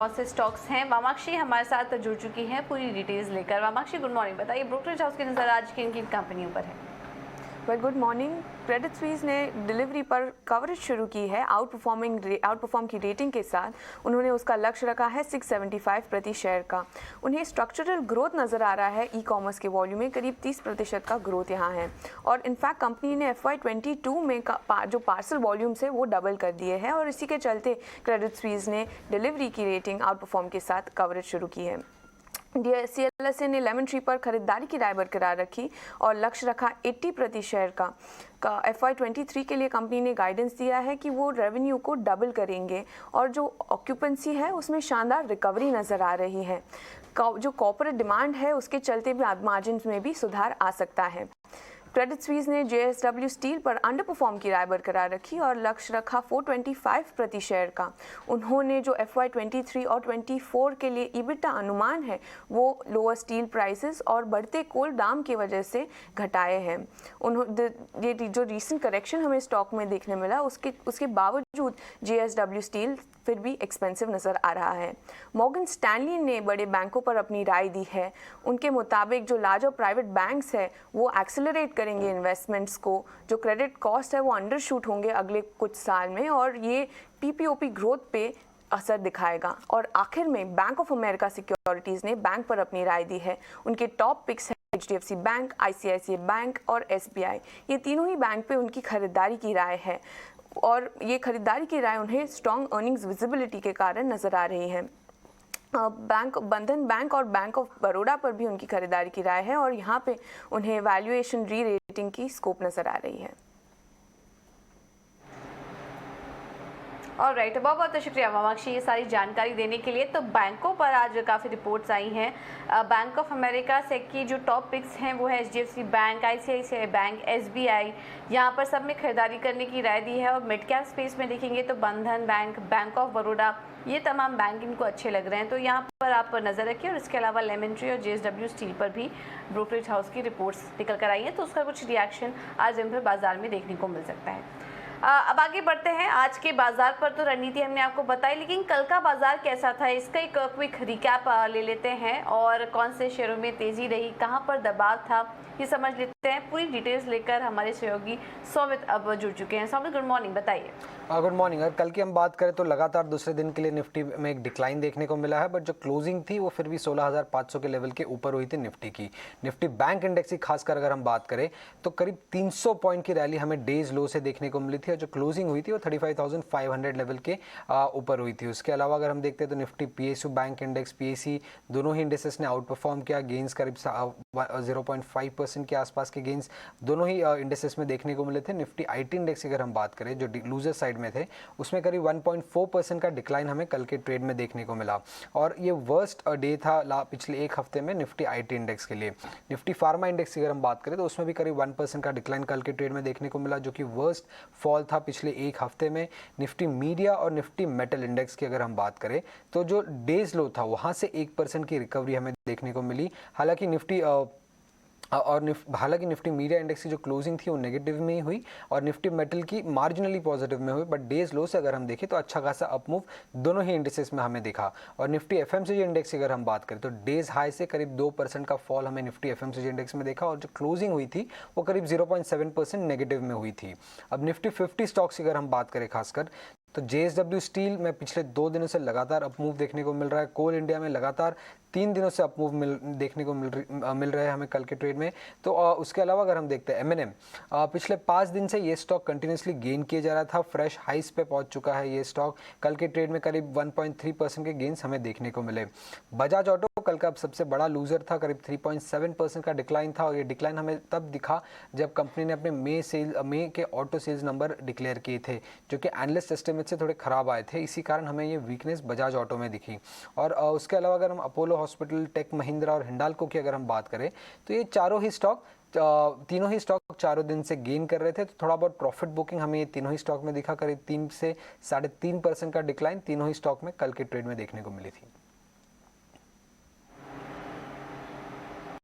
बहुत से स्टॉक्स हैं। वामाक्षी हमारे साथ जुड़ चुकी हैं पूरी डिटेल्स लेकर। वामाक्षी गुड मॉर्निंग, बताइए ब्रोकरेज हाउस की नज़र आज किन किन कंपनियों पर है? Good morning. क्रेडिट स्विस ने डिलीवरी पर कवरेज शुरू की है आउट परफॉर्म की रेटिंग के साथ। उन्होंने उसका लक्ष्य रखा है 675 प्रति शेयर का। उन्हें स्ट्रक्चरल ग्रोथ नज़र आ रहा है। ई कॉमर्स के वॉल्यूम में करीब 30% का ग्रोथ यहाँ है और इनफैक्ट कंपनी ने FY22 में जो पार्सल वॉल्यूम्स है वो डबल कर दिए हैं और इसी के चलते क्रेडिट स्विस ने डिलीवरी की रेटिंग आउट परफॉर्म के साथ कवरेज शुरू की है। CLSA ने लेमन ट्री पर खरीदारी की राय बरकरार रखी और लक्ष्य रखा 80 प्रति शेयर का। FY23 के लिए कंपनी ने गाइडेंस दिया है कि वो रेवेन्यू को डबल करेंगे और जो ऑक्यूपेंसी है उसमें शानदार रिकवरी नज़र आ रही है। जो कॉर्पोरेट डिमांड है उसके चलते भी मार्जिन में भी सुधार आ सकता है। क्रेडिट स्विस ने JSW स्टील पर अंडर परफॉर्म की राय बरकरार रखी और लक्ष्य रखा 425 प्रति शेयर का। उन्होंने जो FY23 और 24 के लिए EBITDA अनुमान है वो लोअर स्टील प्राइसेस और बढ़ते कोल दाम की वजह से घटाए हैं। ये जो रीसेंट करेक्शन हमें स्टॉक में देखने मिला उसके बावजूद JSW स्टील फिर भी एक्सपेंसिव नज़र आ रहा है। मॉर्गन स्टैनली ने बड़े बैंकों पर अपनी राय दी है। उनके मुताबिक जो लार्ज और प्राइवेट बैंक्स है वो एक्सेलरेट करेंगे इन्वेस्टमेंट्स को। जो क्रेडिट कॉस्ट है वो अंडरशूट होंगे अगले कुछ साल में और ये PPOP ग्रोथ पे असर दिखाएगा। और आखिर में बैंक ऑफ अमेरिका सिक्योरिटीज़ ने बैंक पर अपनी राय दी है। उनके टॉप पिक्स हैं HDFC बैंक, ICICI बैंक और SBI। ये तीनों ही बैंक पे उनकी खरीदारी की राय है और ये खरीदारी की राय उन्हें स्ट्रॉन्ग अर्निंग्स विजिबिलिटी के कारण नज़र आ रही है। बंधन बैंक और बैंक ऑफ बड़ौदा पर भी उनकी खरीदारी की राय है और यहाँ पे उन्हें वैल्यूएशन री रेटिंग की स्कोप नज़र आ रही है। और राइट, बहुत बहुत शुक्रिया वामाक्षी ये सारी जानकारी देने के लिए। तो बैंकों पर आज काफ़ी रिपोर्ट्स आई हैं। बैंक ऑफ अमेरिका से की जो टॉप पिक्स हैं वो है HDFC bank, ICICI bank, SBI। यहाँ पर सब में खरीदारी करने की राय दी है। और मिड कैप स्पेस में देखेंगे तो बंधन बैंक, बैंक ऑफ बड़ौदा, ये तमाम बैंक इनको अच्छे लग रहे हैं। तो यहाँ पर आप नज़र रखिए। और इसके अलावा लेमन ट्री और JSW स्टील पर भी ब्रोकरेज हाउस की रिपोर्ट्स निकल कर आई हैं, तो उसका कुछ रिएक्शन आज दिन भर बाजार में देखने को मिल सकता है। अब आगे बढ़ते हैं। आज के बाजार पर तो रणनीति हमने आपको बताई, लेकिन कल का बाजार कैसा था इसका एक क्विक रिकैप ले लेते हैं और कौन से शेयरों में तेजी रही, कहां पर दबाव था, ये समझ लेते हैं। पूरी डिटेल्स लेकर हमारे सहयोगी सौमित अब जुड़ चुके हैं। सौमित गुड मॉर्निंग, बताइए। Good morning. अगर कल की हम बात करें तो लगातार दूसरे दिन के लिए निफ्टी में एक डिक्लाइन देखने को मिला है, बट जो क्लोजिंग थी वो फिर भी 16,500 के लेवल के ऊपर हुई थी निफ्टी की। निफ्टी बैंक इंडेक्स की खासकर अगर हम बात करें तो करीब 300 पॉइंट की रैली हमें डेज लो से देखने को मिली थी और जो क्लोजिंग हुई थी वो 35,500 लेवल के ऊपर हुई थी। उसके अलावा अगर हम देखते हैं तो Nifty PSU bank index PSE दोनों ही इंडेक्सेस ने आउट परफॉर्म किया। गेंस करीब 0.5% के आसपास के गेंस दोनों ही इंडेक्सेस में देखने को मिले थे। निफ्टी IT इंडेक्स की अगर हम बात करें जो लूजर साइड में थे उसमें करीब 1.4% का डिक्लाइन हमें कल के ट्रेड में देखने को मिला और ये वर्स्ट डे था पिछले एक हफ्ते में निफ्टी IT इंडेक्स के लिए। निफ्टी फार्मा इंडेक्स की अगर हम बात करें तो उसमें भी करीब 1% का डिक्लाइन कल के ट्रेड में देखने को मिला, जो कि वर्स्ट फॉल था पिछले एक हफ्ते में। निफ्टी मीडिया और निफ्टी मेटल इंडेक्स की अगर हम बात करें तो जो डेज लो था वहां से 1% की रिकवरी हमें देखने को मिली। हालांकि निफ्टी मीडिया इंडेक्स की जो क्लोजिंग थी वो नेगेटिव में ही हुई और निफ्टी मेटल की मार्जिनली पॉजिटिव में हुई, बट डेज लो से अगर हम देखें तो अच्छा खासा अपमूव दोनों ही इंडेक्सेस में हमें दिखा। और निफ्टी FMCG इंडेक्स की अगर हम बात करें तो डेज हाई से करीब 2% का फॉल हमें निफ्टी FMCG इंडेक्स में देखा और जो क्लोजिंग हुई थी वो करीब 0.7% नेगेटिव में हुई थी। अब निफ्टी 50 स्टॉक्स की अगर हम बात करें खासकर तो JSW स्टील में पिछले 2 दिनों से लगातार अपमूव देखने को मिल रहा है। कोल इंडिया में लगातार 3 दिनों से अपमूव देखने को मिल रहे हैं हमें कल के ट्रेड में। तो उसके अलावा अगर हम देखते हैं M&M पिछले 5 दिन से ये स्टॉक कंटिन्यूसली गेन किया जा रहा था। फ्रेश हाइस पे पहुंच चुका है ये स्टॉक। कल के ट्रेड में करीब 1.3% के गेन्स हमें देखने को मिले। बजाज ऑटो कल का सबसे बड़ा लूजर था, करीब 3.7% का डिक्लाइन था और ये डिक्लाइन हमें तब दिखा जब कंपनी ने अपने मई के ऑटो सेल्स नंबर डिक्लेयर किए थे जो कि एनालिस्ट एस्टिमेट से थोड़े खराब आए थे। इसी कारण हमें ये वीकनेस बजाज ऑटो में दिखी। और उसके अलावा अगर हम अपोलो हॉस्पिटल, टेक महिंद्रा और हिंडाल्को की अगर हम बात करें तो ये तीनों ही स्टॉक 4 दिन से गेन कर रहे थे। तो थोड़ा बहुत प्रॉफिट बुकिंग हमें ये तीनों ही स्टॉक में दिखा। करीब 3 से 3.5% का डिक्लाइन तीनों ही स्टॉक में कल के ट्रेड में देखने को मिली थी।